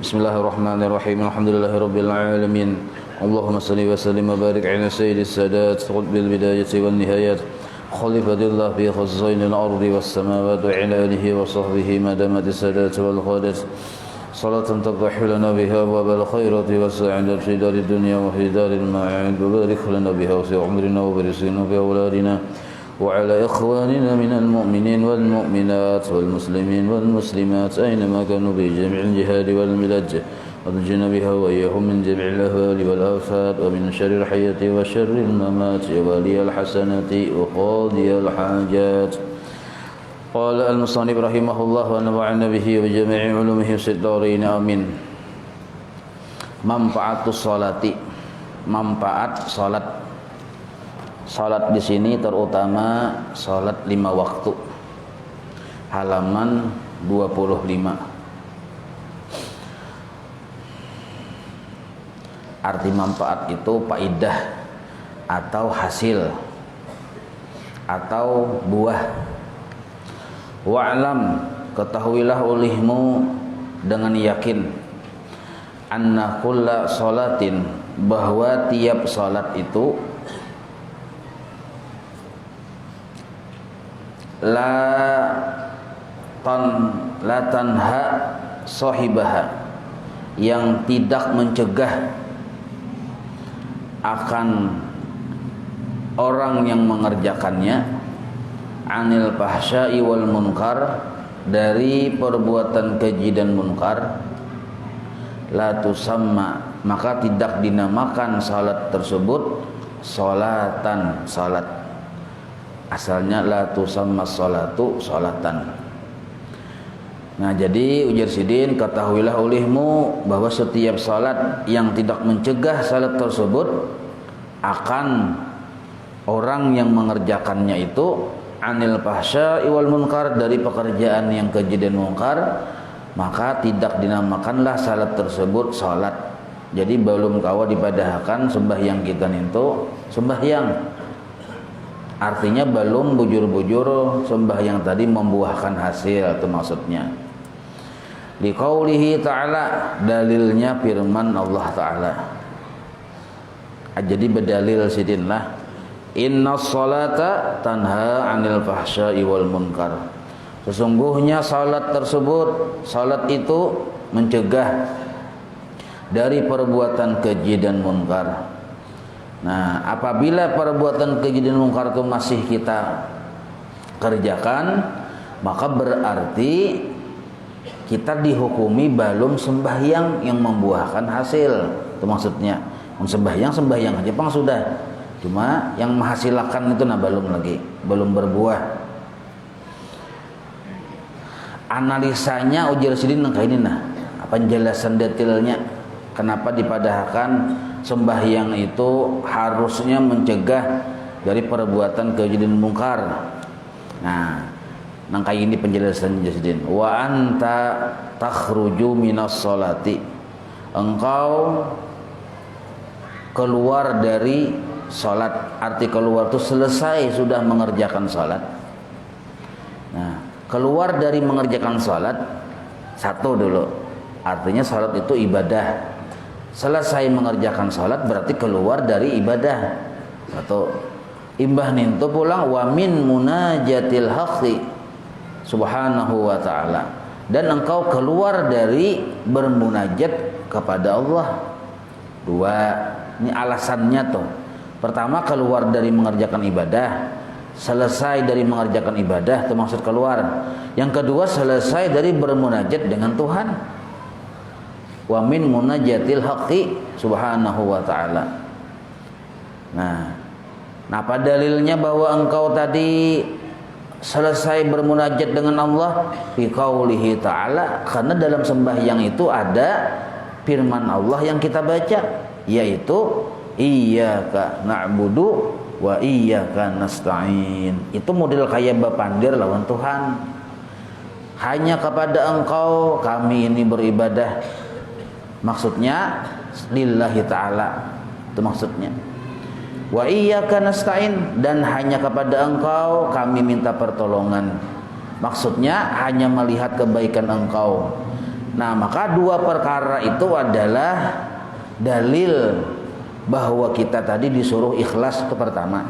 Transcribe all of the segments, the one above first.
Bismillahirrahmanirrahim. Alhamdulillahirabbil alamin. Allahumma shalli wa sallim wa barik ala sayyidis sadat qutbil bidayati wan nihayat. Khalifatillah fi khazainil ardi was samawati wa ala alihi wa sahbihi ma damat sadat wal qadat. Salatan taftahu lana biha abwabal khairati was sa'adati fi darid dunya wa fi daril ma'ad. Wa barik lana biha fi umrina wa barisina fi awladina. وعلى إخواننا من المؤمنين والمؤمنات والمسلمين والمسلمات أينما كانوا في جميع الجهاد والبلاد ونجنا بها وإياهم من جميع الأهوال والآفات ومن شر الحياة وشر الممات ولي الحسنات وقاضي الحاجات. قال المصنف رحمه الله ونفعنا به وجميع علومه في الدارين آمين. Manfaatus sholati, manfaat salat. Salat di sini terutama salat 5 waktu. Halaman 25. Arti manfaat itu faidah atau hasil atau buah. Wa'lam, ketahuilah olehmu dengan yakin, anna kulla salatin, bahwa tiap salat itu la tanha sahibaha, yang tidak mencegah akan orang yang mengerjakannya, anil fahsya'i wal munkar, dari perbuatan keji dan munkar, la tusamma, maka tidak dinamakan salat tersebut salatan, salat. Asalnya la tusamma sholatu sholatan. Nah, jadi ujar sidin, ketahuilah olehmu bahwa setiap salat yang tidak mencegah salat tersebut akan orang yang mengerjakannya itu anil fahsya'i wal munkar, dari pekerjaan yang keji dan munkar, maka tidak dinamakanlah salat tersebut salat. Jadi belum kawa dipadahkan sembahyang kita itu sembahyang. Artinya belum bujur-bujur sembahyang tadi membuahkan hasil, itu maksudnya. Liqaulihi ta'ala, dalilnya firman Allah Ta'ala. Jadi berdalil sidinlah, innas salata tanha 'anil fahsya'i wal munkar. Sesungguhnya salat tersebut, salat itu mencegah dari perbuatan keji dan munkar. Nah, apabila perbuatan keji dan munkar itu masih kita kerjakan, maka berarti kita dihukumi belum sembahyang yang membuahkan hasil. Itu maksudnya. Sembahyang aja pang sudah. Cuma yang menghasilkan itu belum lagi, belum berbuah. Analisanya ujar sidin kayak ini penjelasan detailnya kenapa dipadahkan sembahyang itu harusnya mencegah dari perbuatan keji dan munkar. Nah, nangka ini penjelasan Jasidin. Wa anta takhruju minas sholati, engkau keluar dari salat. Arti keluar itu selesai sudah mengerjakan salat. Nah, keluar dari mengerjakan salat satu dulu. Artinya salat itu ibadah. Selesai mengerjakan salat berarti keluar dari ibadah. Satu. Imbah nintu pulang wa min munajatil haqqi subhanahu wa ta'ala, dan engkau keluar dari bermunajat kepada Allah. Dua. Ini alasannya tuh. Pertama, keluar dari mengerjakan ibadah. Selesai dari mengerjakan ibadah itu maksud keluar. Yang kedua, selesai dari bermunajat dengan Tuhan. Wa min munajatil haqqi subhanahu wa ta'ala. Nah, apa dalilnya bahwa engkau tadi selesai bermunajat dengan Allah? Fi qaulihi ta'ala, karena dalam sembahyang itu ada firman Allah yang kita baca, yaitu iyyaka na'budu wa iyyaka nasta'in. Itu model kayak bapandir lawan Tuhan. Hanya kepada engkau kami ini beribadah. Maksudnya lillahi ta'ala, itu maksudnya. Wa iyyaka nasta'in, dan hanya kepada engkau kami minta pertolongan. Maksudnya hanya melihat kebaikan engkau Nah, maka dua perkara itu adalah dalil bahwa kita tadi disuruh ikhlas, itu pertama.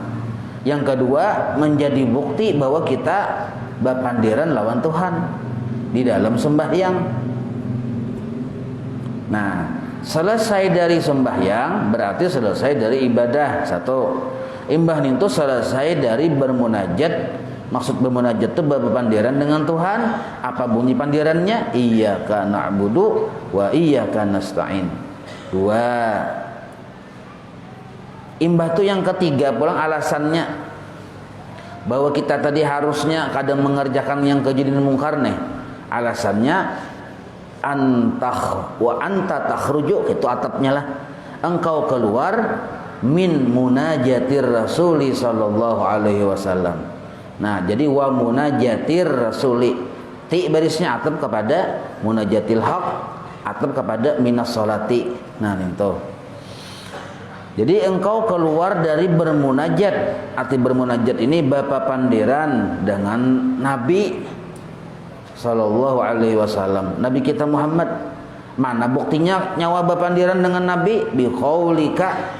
Yang kedua, menjadi bukti bahwa kita bapandiran lawan Tuhan di dalam sembahyang. Nah, selesai dari sembahyang berarti selesai dari ibadah. Satu, imbah itu selesai dari bermunajat. Maksud bermunajat itu berpandiran dengan Tuhan. Apa bunyi pandirannya? Iyyaka na'budu wa iyyaka nasta'in. Dua. Imbah itu yang ketiga pulang alasannya bahwa kita tadi harusnya kadang mengerjakan yang keji dan mungkar nih. Alasannya antah wa anta takhruju, itu atapnya lah. Engkau keluar min munajatir Rasuli sallallahu alaihi wasallam. Nah, jadi wa munajatir rasuli, ti barisnya atap kepada munajatil haq, atap kepada minas solati. Nah, itu. Jadi engkau keluar dari bermunajat. Arti bermunajat ini bapa pandiran dengan Nabi sallallahu alaihi wasallam. Nabi kita Muhammad. Mana buktinya nyawa bapandiran dengan Nabi? Bi qaulika,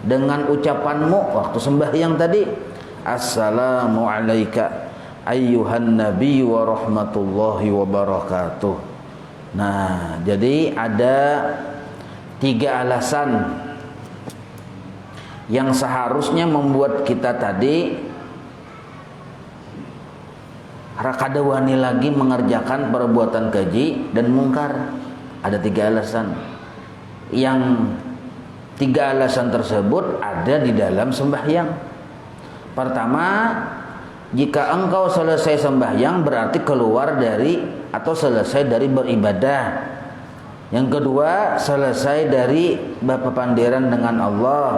dengan ucapanmu waktu sembahyang tadi. Assalamu alayka ayyuhan nabi wa rahmatullahi wa barakatuh. Nah, jadi ada 3 alasan yang seharusnya membuat kita tadi kada wani lagi mengerjakan perbuatan keji dan mungkar. Ada 3 alasan. Yang 3 alasan tersebut ada di dalam sembahyang. Pertama, jika engkau selesai sembahyang berarti keluar dari atau selesai dari beribadah. Yang kedua, selesai dari berpandiran dengan Allah.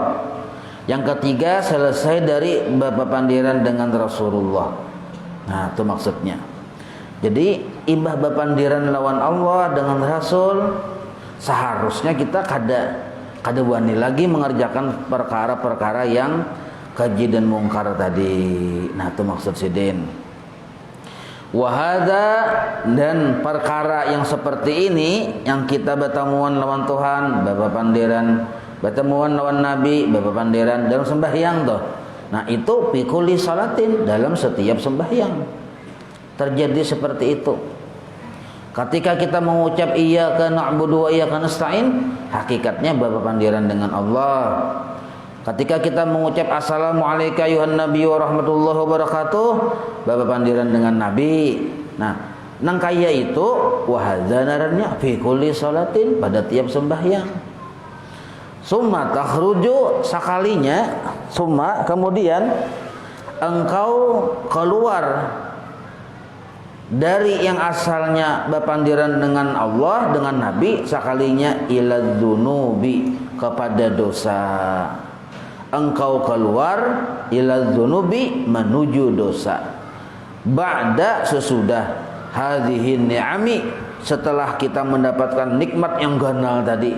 Yang ketiga, selesai dari berpandiran dengan Rasulullah. Nah, itu maksudnya. Jadi, imbah berpandiran lawan Allah dengan Rasul, seharusnya kita kada wani lagi mengerjakan perkara-perkara yang keji dan mungkar tadi. Nah, itu maksud sidin. Wahada, dan perkara yang seperti ini yang kita bertemuan lawan Tuhan, berpandiran, bertemuan lawan Nabi, berpandiran dalam sembahyang tuh. Nah, itu fi kulli salatin, dalam setiap sembahyang terjadi seperti itu. Ketika kita mengucap iyyaka na'budu wa iyyaka nasta'in, hakikatnya berpandiran dengan Allah. Ketika kita mengucap assalamu alayka ayuhan nabi wa rahmatullahi wa barakatuh, berpandiran dengan Nabi. Nah, nang kaya itu wahadzanarannya fi kulli salatin, pada tiap sembahyang. Summa takhruju, sakalinya, summa kemudian engkau keluar dari yang asalnya berpandiran dengan Allah, dengan Nabi, sakalinya ila dzunubi, kepada dosa. Engkau keluar ila dzunubi, menuju dosa. Ba'da, sesudah hadhihi ni'ami, setelah kita mendapatkan nikmat yang ganal tadi.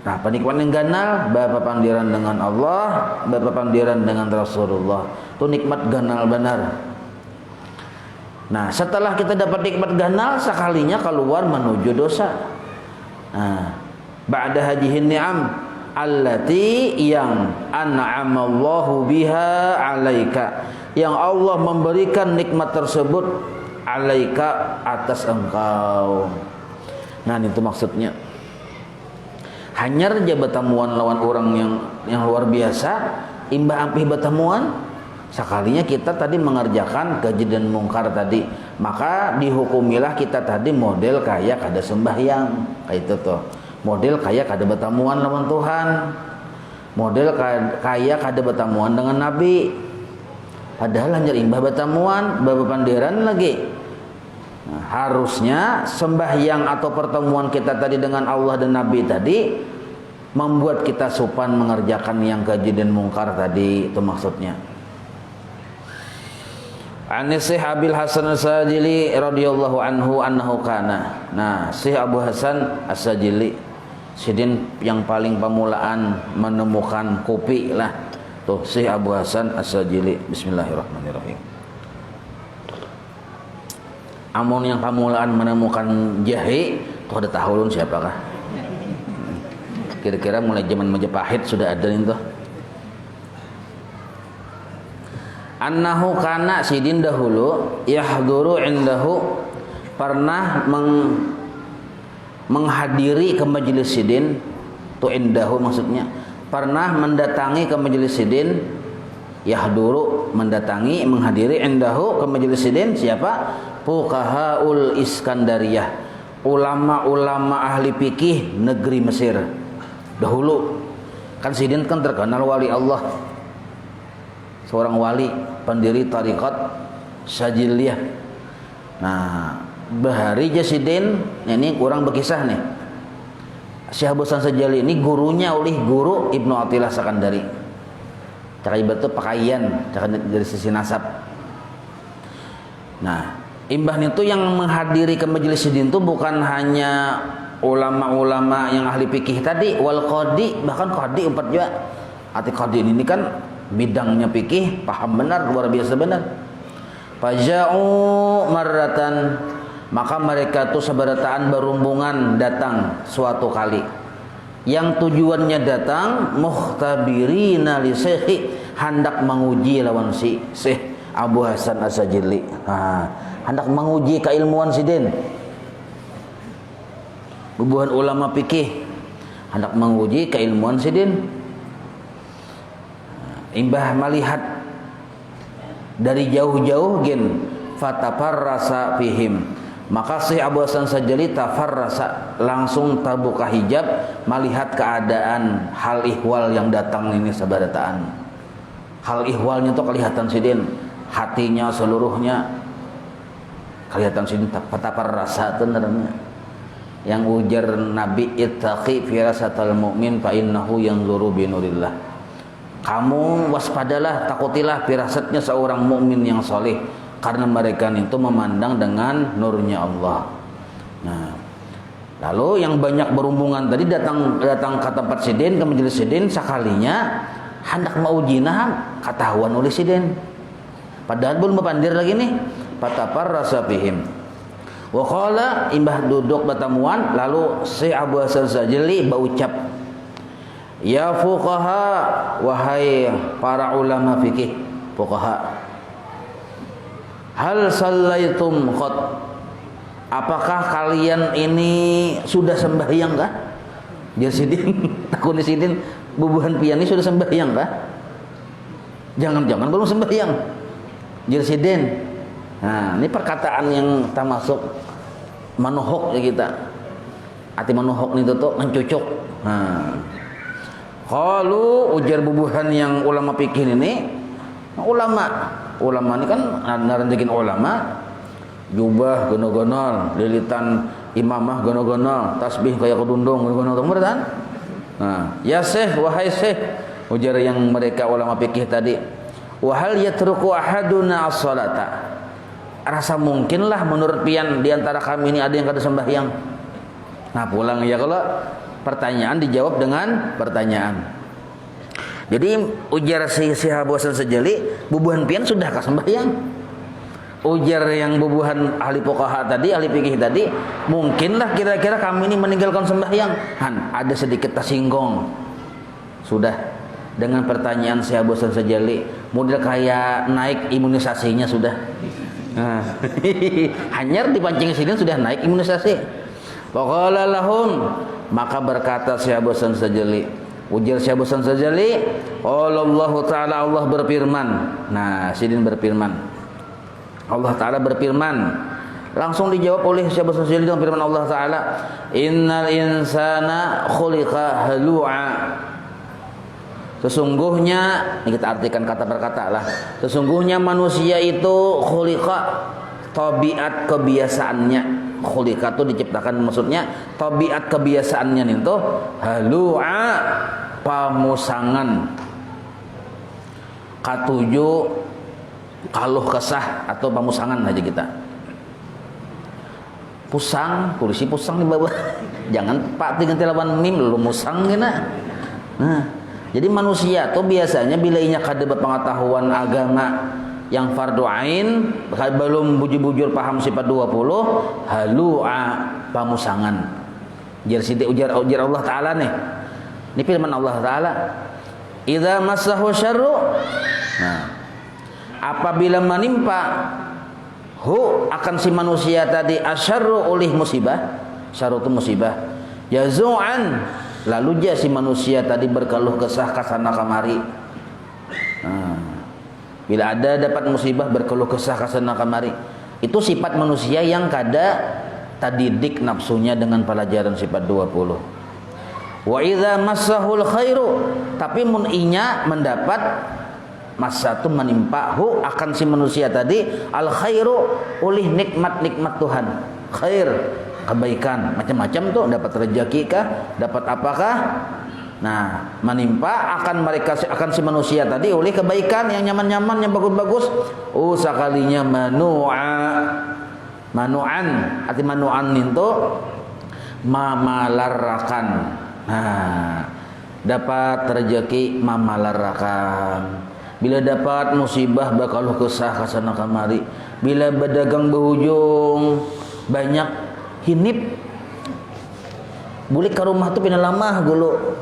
Nah, penikmat yang ganal, berpandiran dengan Allah, berpandiran dengan Rasulullah. Itu nikmat ganal benar. Nah, setelah kita dapat nikmat ganal, sekalinya keluar menuju dosa. Nah, ba'da hadhihi ni'am allati, yang an'amallahu biha alaika, yang Allah memberikan nikmat tersebut alaika, atas engkau. Nah, itu maksudnya. Hanyar aja bertemuan lawan orang yang luar biasa, imbah ampih bertemuan, sekalinya kita tadi mengerjakan keji dan mungkar tadi, maka dihukumilah kita tadi model kayak kada sembahyang, kayak itu tuh. Model kayak kada bertemuan lawan Tuhan, model kayak kada bertemuan dengan Nabi. Padahal hanya imbah bertemuan, berpandiran lagi. Nah, harusnya sembahyang atau pertemuan kita tadi dengan Allah dan Nabi tadi membuat kita sopan mengerjakan yang keji dan mungkar tadi, itu maksudnya. Anis Syekh Abil Hasan As-Sajili radhiyallahu anhu annahu kana. Nah, Syekh Abu Hasan As-Sajili, sidin yang paling pemulaan menemukan kopi lah. Tuh, Syekh Abu Hasan As-Sajili. Bismillahirrahmanirrahim. Amun yang pemulaan menemukan jahe, Tuh ada tahun siapakah? Kira-kira mulai zaman Majapahit sudah ada itu. Annahu kana sidin dahulu yahduru indahu, pernah menghadiri ke majelis sidin. Tu indahu maksudnya pernah mendatangi ke majelis sidin. Yahduru mendatangi, menghadiri, indahu ke majelis sidin siapa? Fuqahaul Iskandariyah, ulama-ulama ahli fikih negeri Mesir. Dahulu kan sidin kan terkenal wali Allah, seorang wali pendiri tariqat Sajiliyah. Nah, bahari Jasidin ini kurang berkisah nih. Syekh Abu Hasan Sajali ini gurunya oleh guru Ibnu Athilah Sakandari. Cara ibadah pakaian, cara dari sisi nasab. Nah, imbah itu yang menghadiri ke majelis sidin itu bukan hanya ulama-ulama yang ahli fikih tadi, wal qadi, bahkan qadi empat juga. Arti qadi ini kan bidangnya fikih, paham benar, luar biasa benar. Faja'u marratan, maka mereka tuh seberataan berumbungan datang suatu kali. Yang tujuannya datang mukhtabirina li syekhi, hendak menguji lawan si Syekh Abu Hasan As-Sajili. Hendak menguji keilmuan sidin. Bubuhan ulama fikih hendak menguji keilmuan sidin. Imbah melihat dari jauh-jauh gen fatafarrasa fihim, maka Syekh Abu Hasan Sajali tafarrasa, langsung terbuka hijab melihat keadaan hal ihwal yang datang ini sabarataan. Hal ihwalnya itu kelihatan sidin, hatinya seluruhnya kelihatan sidin tafarrasa tenarnya. Yang ujar Nabi, ittaqi firasatal mu'min fa innahu yanzuru bi nurillah. Kamu waspadalah, takutilah firasatnya seorang mukmin yang soleh, karena mereka itu memandang dengan nurnya Allah. Nah, lalu yang banyak berhubungan tadi datang ke tempat sidin, ke majelis sidin, sekalinya hendak maujinah ketahuan oleh sidin. Padahal belum berpandir lagi nih. Fatafarrasa fihim. Wa qala, imbah duduk bertemuan, lalu Syekh Abu Hasan Sajali berucap, ya fuqaha, wahai para ulama fikih, fuqaha, hal sallaitum qad, apakah kalian ini sudah sembahyang kah? Dia sidin, takun sidin, bubuhan pian ini sudah sembahyang kah? Jangan-jangan belum sembahyang. Dia sidin. Nah, ini perkataan yang termasuk manuhok ya kita. Arti manuhok itu tuh mencucuk. Nah, kalau ujar bubuhan yang ulama fikih ini, ulama ini kan naranjekin ulama, jubah gono-gonol, lilitan imamah gono-gonol, tasbih kayak kedundung gono-gonol, bener kan? Nah, ya Syekh, wahai Syekh, ujar yang mereka ulama fikih tadi, wahal yatruku ahaduna as-salata, rasa mungkinlah menurut pian di antara kami ini ada yang kada sembahyang. Nah, pulang ya, kalau pertanyaan dijawab dengan pertanyaan. Jadi ujar si Abu Hasan Sajali, bubuhan pian sudahkah sembahyang? Ujar yang bubuhan ahli fuqaha tadi, ahli fikih tadi, mungkinlah kira-kira kami ini meninggalkan sembahyang. Ada sedikit tersinggung. Sudah dengan pertanyaan si Abu Hasan Sajali, model kayak naik imunisasinya sudah. Nah, hanyar dipancing sini sudah naik imunisasi. Faqala lahum, maka berkata Syekh Abu Hasan Sajali, ujar Syekh Abu Hasan Sajali, Allah Ta'ala, Allah berfirman. Nah, sidin berfirman, Allah Ta'ala berfirman. Langsung dijawab oleh Syekh Abu Hasan Sajali dengan firman Allah Ta'ala, innal insana khuliqa halu'a. Sesungguhnya, ini kita artikan kata per kata lah. Sesungguhnya manusia itu khuliqa, tabiat kebiasaannya. Khuliqa itu diciptakan, maksudnya tabiat kebiasaannya itu halu'a, pamusangan. Katuju, kaluh kesah atau pamusangan aja kita. Pusang, tulisi pusang di bawah. Jangan pak diganti lawan mim, lu musang gina. Nah, jadi manusia tuh biasanya bila inya kada berpengetahuan agama yang fardu ain, belum bujur-bujur paham sifat 20, halu'a, pamusangan. Ujar Allah Ta'ala nih. Ini firman Allah Ta'ala. Idza massahu syarru. Nah, apabila menimpa akan si manusia tadi asyarru oleh musibah. Syarru itu musibah. Jazu'an, lalu dia si manusia tadi berkeluh kesah kasana kamari. Nah, bila ada dapat musibah berkeluh kesah kasana kamari. Itu sifat manusia yang kada tadidik nafsunya dengan pelajaran sifat 20. Wa idza massahul khairu, tapi mun inya mendapat masa itu menimpa akan si manusia tadi al khairu oleh nikmat-nikmat Tuhan. Khair, kebaikan, macam-macam tuh, dapat rezeki kah, dapat apakah? Nah, menimpa akan si manusia tadi oleh kebaikan yang nyaman-nyaman, yang bagus-bagus. Sakalinya manu'an, arti manu'an itu mamalarakan. Nah, dapat rezeki mamalarakan. Bila dapat musibah bakaluh kesah kasana kamari. Bila berdagang berhujung banyak hinip. Bulik ke rumah tuh pina lama dulu.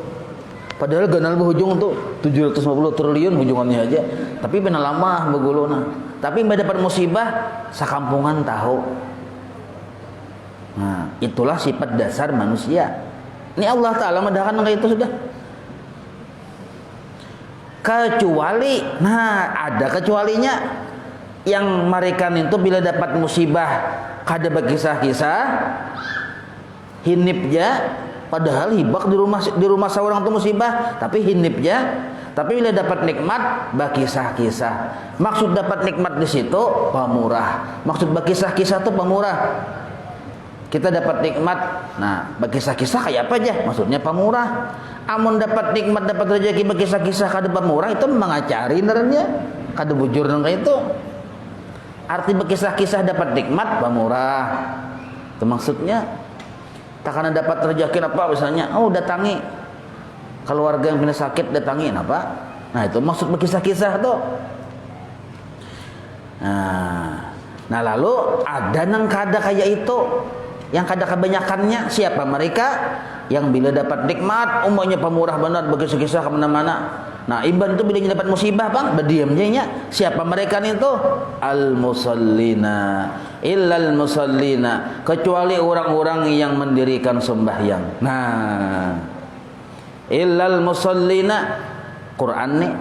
Padahal ganal berhujung tuh 750 triliun hujungannya aja. Tapi pina lama beguluna. Tapi mbak dapat musibah sakampungan tahu. Nah, itulah sifat dasar manusia. Ini Allah Ta'ala mendahkan kayak itu sudah. Kecuali, ada kecualinya yang mereka itu bila dapat musibah kada berkisah-kisah hinipnya, padahal hibak di rumah seorang itu musibah, tapi hinipnya. Tapi bila dapat nikmat berkisah-kisah. Maksud dapat nikmat di situ pemurah. Maksud berkisah-kisah itu pemurah. Kita dapat nikmat, berkisah-kisah kayak apa aja? Maksudnya pemurah. Amun dapat nikmat, dapat rezeki berkisah-kisah kada pemurah, itu mengacari nernya, kada bujur nang itu. Arti berkisah-kisah dapat nikmat pemurah. Itu maksudnya. Takana dapat rezeki apa misalnya, datangi keluarga yang punya sakit, datangin apa? Nah, itu maksud berkisah-kisah tuh. Nah, lalu ada nang kada kayak itu. Yang kada kebanyakannya siapa mereka yang bila dapat nikmat umpamanya pemurah benar berkisah-kisah ke mana-mana. Nah, iban itu bila dapat musibah bang berdiamnya. Siapa mereka itu? Al musallina, illal musallina, kecuali orang-orang yang mendirikan sembahyang. Nah, illal musallina Quran nih,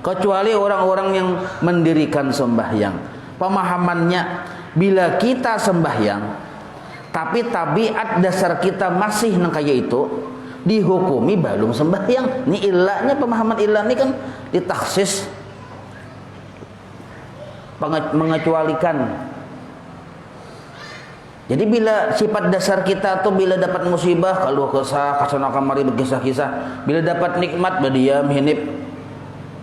kecuali orang-orang yang mendirikan sembahyang. Pemahamannya bila kita sembahyang tapi tabiat dasar kita masih nang kayak itu, dihukumi belum sembahyang. Ini ilahnya, pemahaman ilah ini kan ditaksis, mengecualikan. Jadi bila sifat dasar kita tuh bila dapat musibah kalau kesah kasana kamari berkisah-kisah, bila dapat nikmat berdiam hinip,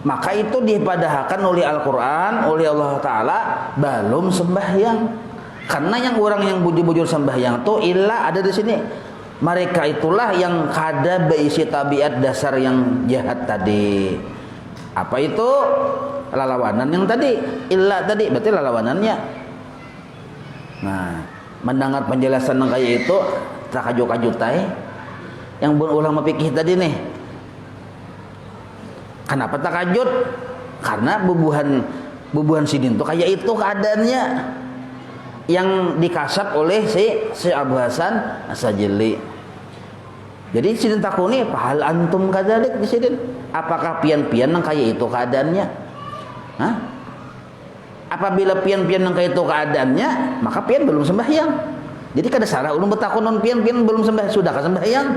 maka itu dipadahkan oleh Al-Quran, oleh Allah Ta'ala belum sembahyang. Karena yang orang yang bujur-bujur sembahyang tuh ilah ada di sini. Mereka itulah yang kada berisi tabiat dasar yang jahat tadi. Apa itu? Lalawanan yang tadi, ilah tadi, berarti lalawanannya. Nah, mendengar penjelasan yang kayak itu takajut-kajutai yang ulama fikih tadi nih. Kenapa takajut? Karena bubuhan sidin tuh kayak itu keadaannya. Yang dikasap oleh si Abu Hasan As-Sajili. Jadi sidin takuni pahal antum kadzalik di sidin. Apakah pian-pian nang kaya itu keadaannya? Hah? Apabila pian-pian nang kaya itu keadaannya, maka pian belum sembahyang. Jadi kada salah ulun bertakun non pian-pian belum sembahyang, sudah ka sembahyang.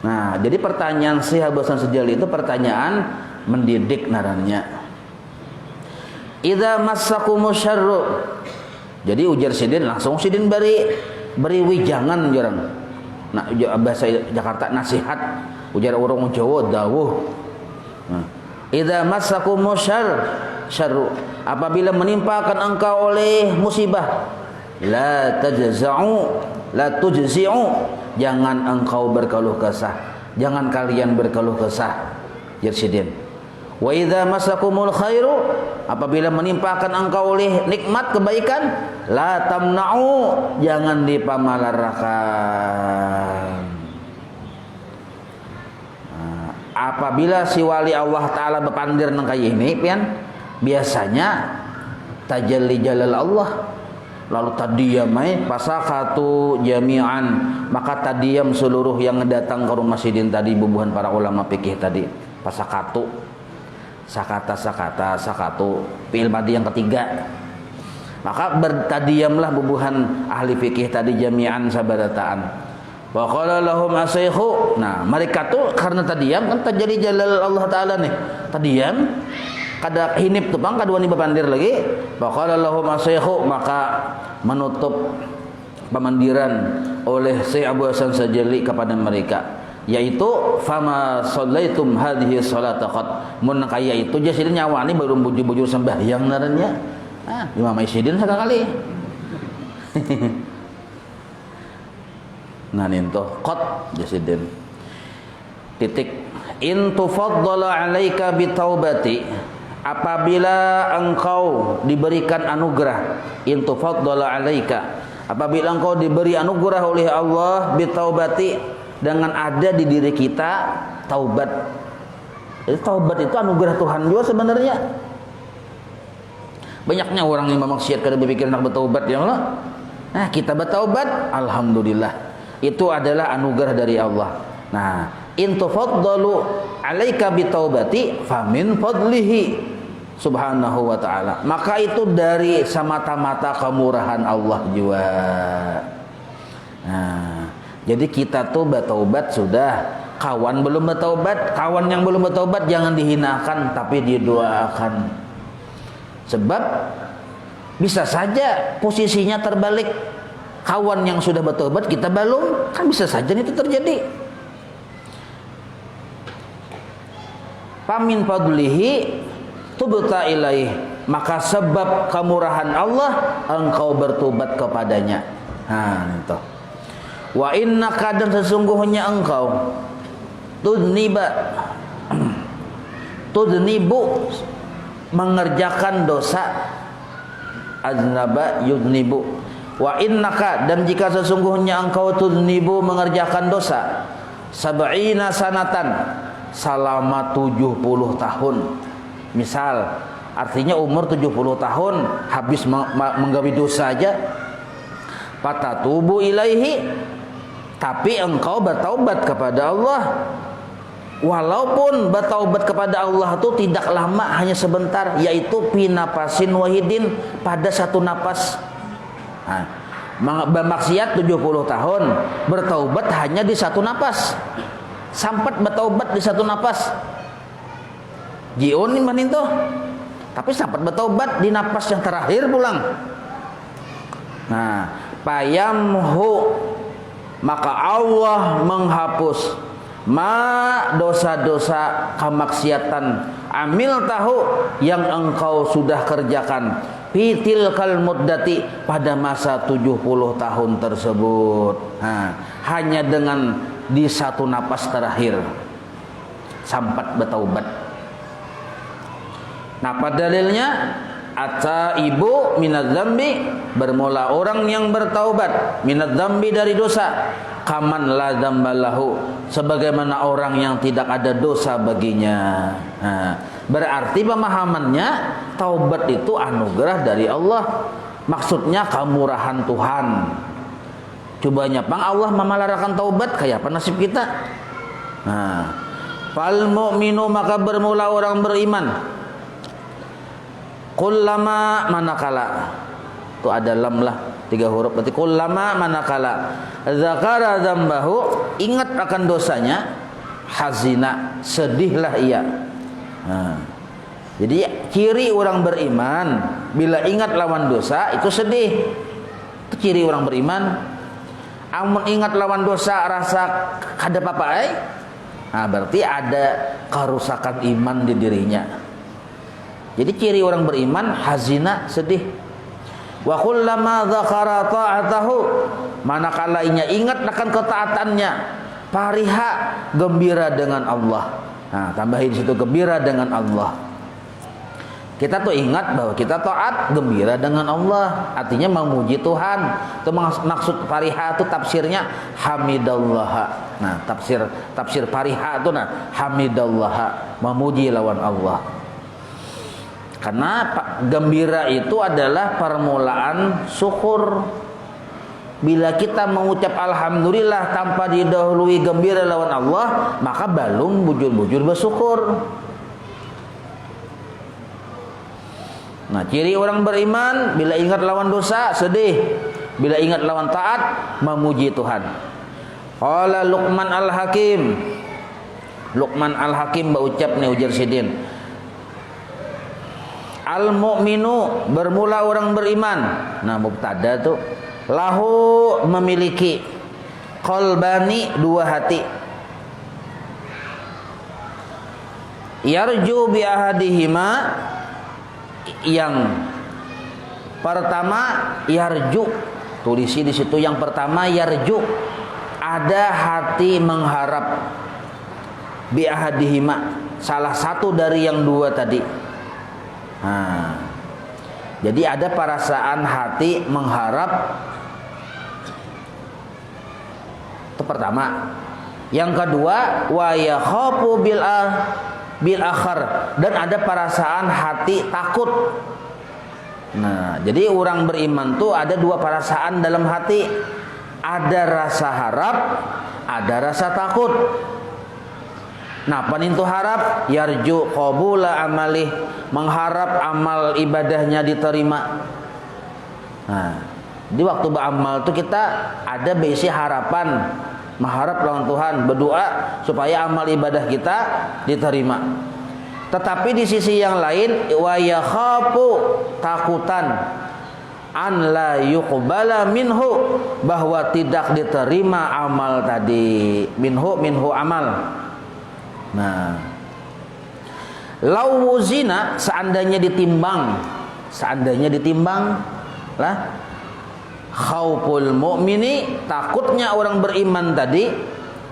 Nah, jadi pertanyaan si Abu Hasan As-Sajili itu pertanyaan mendidik narannya. Idza massakumus syarru. Jadi ujar sidin langsung sidin beri wijangan jarang. Nah, bahasa Jakarta nasihat, ujar orang Jawa dawuh. Idza massakumus syarru, apabila menimpakan engkau oleh musibah, la tujzi'u, jangan engkau berkeluh kesah, jangan kalian berkeluh kesah. Ujar sidin. Wa idza masakumul khairu, apabila menimpakan engkau oleh nikmat kebaikan, la tamna'u, jangan dipamalarakan. Nah, apabila si wali Allah taala bepandir nang kaya ini pian, biasanya tajalli jalal Allah, lalu tadiyam pasakatu jami'an, maka tadiyam seluruh yang datang ke rumah sidin tadi, bubuhan para ulama fikih tadi, pasakatu, sakatu fi'il madhi yang ketiga, maka bertadiyamlah bubuhan ahli fikih tadi jami'an sabarataan. Wa qala lahum asyikhu, nah mereka tuh karena tadiyam kan terjadi jalal Allah taala nih, tadiyam kada hinip tupang kadua ni bepandir lagi. Wa qala lahum asyikhu, maka menutup pemandiran oleh Syekh Abu Hasan Sajali kepada mereka, yaitu fama shallaitum hadhihi sholata qad, mun kaya itu jasidin nyawani baru bujur-bujur sembahyang narannya. Imam Aisyidin sekali. Nah ninto qad jasidin titik in tufaddala alaika bitaubati, apabila engkau diberikan anugerah, in tufaddala alaika, apabila engkau diberi anugerah oleh Allah bitaubati, dengan ada di diri kita taubat. Jadi taubat itu anugerah Tuhan juga sebenarnya. Banyaknya orang yang memaksiat kada berpikir nak bertaubat ya Allah. Nah, kita bertaubat, alhamdulillah. Itu adalah anugerah dari Allah. Nah, in tafaddalu alaika bitaubati famin fadlihi subhanahu wa ta'ala, maka itu dari semata-mata kemurahan Allah juga. Nah, jadi kita tuh bertaubat sudah, kawan belum bertaubat, kawan yang belum bertaubat jangan dihinakan tapi didoakan. Sebab bisa saja posisinya terbalik, kawan yang sudah bertaubat kita belum, kan bisa saja itu terjadi. Famin fadlihi tubta ilaih, maka sebab kemurahan Allah engkau bertobat kepadanya. Nah, itu. Wa innaka, dan sesungguhnya engkau tudnibu mengerjakan dosa, aznaba yudnibu, wa innaka, dan jika sesungguhnya engkau tudnibu mengerjakan dosa, sab'ina sanatan, selama 70 tahun. Misal artinya umur 70 tahun habis menggawi dosa aja, fatatubu ilaihi, tapi engkau bertaubat kepada Allah. Walaupun bertaubat kepada Allah itu tidak lama, hanya sebentar, yaitu pinapasin wahidin, pada satu napas. Bermaksiat 70 tahun, bertaubat hanya di satu napas. Sampai bertaubat di satu napas. Jiun ini tuh. Tapi sampai bertaubat di napas yang terakhir pulang. Nah, payamhu, maka Allah menghapus ma dosa-dosa kemaksiatan amil tahu yang engkau sudah kerjakan fitil kal muddati, pada masa 70 tahun tersebut. Nah, hanya dengan di satu napas terakhir sampai bertaubat. Nah, pada dalilnya ata ibu minadz dzambi, bermula orang yang bertaubat minadz dzambi, dari dosa, kaman la dzambalahu, sebagaimana orang yang tidak ada dosa baginya. Nah, berarti pemahamannya taubat itu anugerah dari Allah, maksudnya kemurahan Tuhan. Cobanya pang Allah memalarakan taubat, kayak apa nasib kita? Nah, fal mu'minu, maka bermula orang beriman, kullama manakala, itu ada lam lah, 3 huruf, berarti kullama manakala zakara dzambahu, ingat akan dosanya, hazina, sedihlah ia. Nah, jadi ciri orang beriman bila ingat lawan dosa itu sedih, itu ciri orang beriman. Amun ingat lawan dosa rasa kada apa-apa, nah berarti ada kerusakan iman di dirinya. Jadi ciri orang beriman hazina, sedih. Wa kullama dzakara ta'atahu, manakala ia ingat akan ketaatannya, pariha, gembira dengan Allah. Nah, tambahin situ gembira dengan Allah. Kita tuh ingat bahwa kita taat, gembira dengan Allah, artinya memuji Tuhan. Itu maksud fariha itu tafsirnya hamidallah. Nah, tafsir fariha itu hamidallah, memuji lawan Allah. Karena gembira itu adalah permulaan syukur. Bila kita mengucap alhamdulillah tanpa didahului gembira lawan Allah, maka belum bujur-bujur bersyukur. Nah, ciri orang beriman, bila ingat lawan dosa sedih, bila ingat lawan taat memuji Tuhan. Qala Luqman Al-Hakim. Luqman Al-Hakim berucap nih ujar sidin. Al-mu'minu, bermula orang beriman. Nah, mubtada tuh lahu, memiliki, qalbani, dua hati. Yarju bi ahadihima, yang pertama yarju, tulisi di situ yang pertama yarju, ada hati mengharap, bi ahadihima, salah satu dari yang dua tadi. Nah, jadi ada perasaan hati mengharap, itu pertama. Yang kedua wa yakhafu bil akhar, dan ada perasaan hati takut. Nah, jadi orang beriman tuh ada dua perasaan dalam hati. Ada rasa harap, ada rasa takut. Nah, panintu harap yarju qabula amalih, mengharap amal ibadahnya diterima. Nah, di waktu beramal tuh kita ada besi harapan, mengharap lawan Tuhan, berdoa supaya amal ibadah kita diterima. Tetapi di sisi yang lain wa yakhafu, takutan an la yuqbala minhu, bahwa tidak diterima amal tadi. Minhu amal. Nah, lau wuzina, seandainya ditimbang lah, khauful mu'mini, takutnya orang beriman tadi,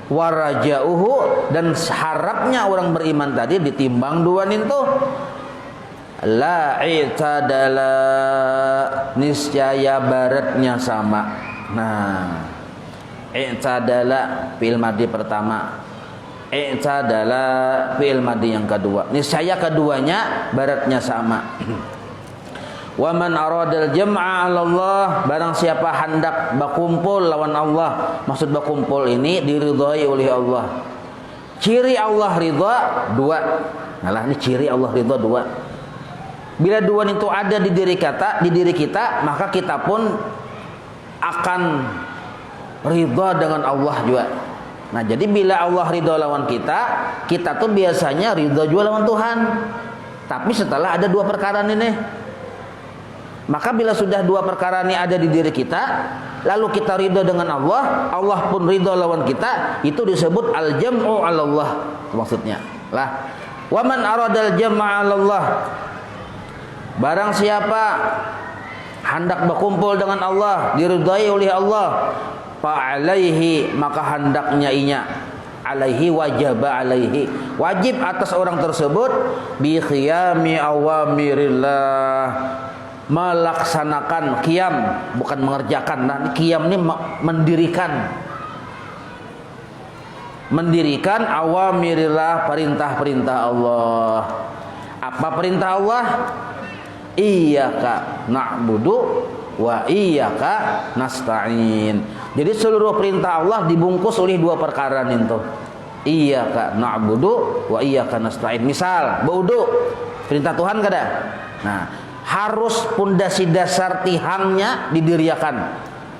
warajauhu, dan harapnya orang beriman tadi, ditimbang dua itu, la i'tadala, niscaya baratnya sama. Nah, i'tadala fi'il madhi pertama, i'tadala fi'il madhi yang kedua, niscaya keduanya baratnya sama. Wa man aradal jam'a 'ala Allah, barang siapa hendak berkumpul lawan Allah. Maksud berkumpul ini diridhai oleh Allah. Ciri Allah ridha dua. Nah, ini ciri Allah ridha dua. Bila dua itu ada di diri kita, maka kita pun akan ridha dengan Allah juga. Nah, jadi bila Allah ridha lawan kita tuh biasanya ridha juga lawan Tuhan. Tapi setelah ada dua perkara ini, maka bila sudah dua perkara ini ada di diri kita, lalu kita ridha dengan Allah, Allah pun ridha lawan kita, itu disebut al-jam'u 'ala Allah. Maksudnya lah, wa man aradal jam'a 'ala Allah, barang siapa hendak berkumpul dengan Allah, diridhai oleh Allah, fa alaihi, maka hendaknya inya, alaihi wajaba alaihi, wajib atas orang tersebut, bi khiyami awamirillah, melaksanakan qiyam, bukan mengerjakan. Nah, qiyam ini mendirikan awamirillah, perintah-perintah Allah. Apa perintah Allah? Iyyaka na'budu wa iyyaka nasta'in. Jadi seluruh perintah Allah dibungkus oleh dua perkara itu. Iyyaka na'budu wa iyyaka nasta'in. Misal, berwudu, perintah Tuhan kada? Nah, harus pondasi dasar tihangnya didiriakan.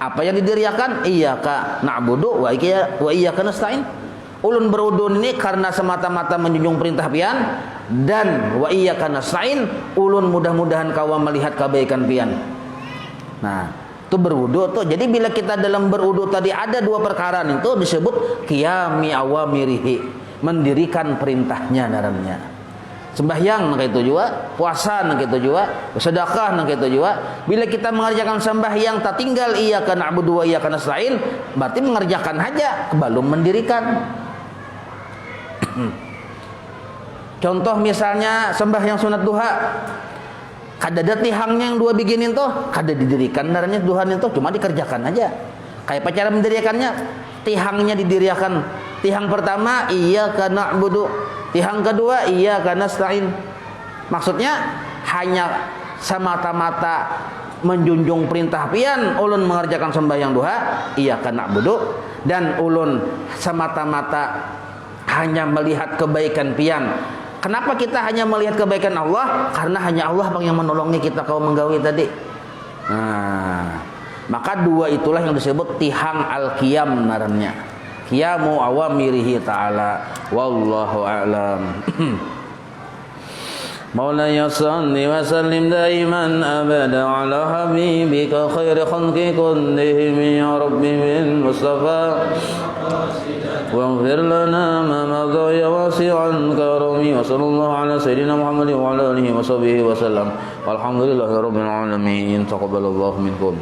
Apa yang didiriakan? Iyyaka na'budu wa iyyaka nasta'in. Ulun berwudu ini karena semata-mata menjunjung perintah pian, dan wa iyyaka nasta'in, ulun mudah-mudahan kawa melihat kebaikan pian. Nah, itu berwudu tuh. Jadi bila kita dalam berwudu tadi ada dua perkara itu disebut qiyami awamirihi, mendirikan perintahnya dalamnya. Sembahyang nak itu juga, puasa nak itu juga, sedekah nak itu juga. Bila kita mengerjakan sembahyang tak tinggal iyyaka na'budu wa iyyaka nasta'in, berarti mengerjakan saja, belum mendirikan. Contoh misalnya sembahyang sunat duha, kadada tihangnya yang dua bikinin tuh, kada didirikan naranya duhan itu, cuma dikerjakan aja. Kayak apa cara mendirikannya? Tihangnya didirikan. Tihang pertama iyyaka na'budu, tihang kedua iyyaka nasta'in. Maksudnya hanya semata-mata menjunjung perintah pian ulun mengerjakan sembahyang duha iyyaka na'budu, dan ulun semata-mata hanya melihat kebaikan pian. Kenapa kita hanya melihat kebaikan Allah? Karena hanya Allah yang menolongi kita kau menggawi tadi. Nah, maka dua itulah yang disebut tihang al-qiyam narannya. Qiyamu awamirihi ta'ala. Wallahu a'lam. Maulaya salli wa sallim daiman abada ala habibika khairi khalqi kullihim ya rabbi bil mustafa waghfir lana ma madha ya wasi'al karami wa sallallahu ala sayyidina Muhammad wa ala alihi wa sahbihi wa sallam walhamdulillahi rabbil alamin taqabbalallahu minkum.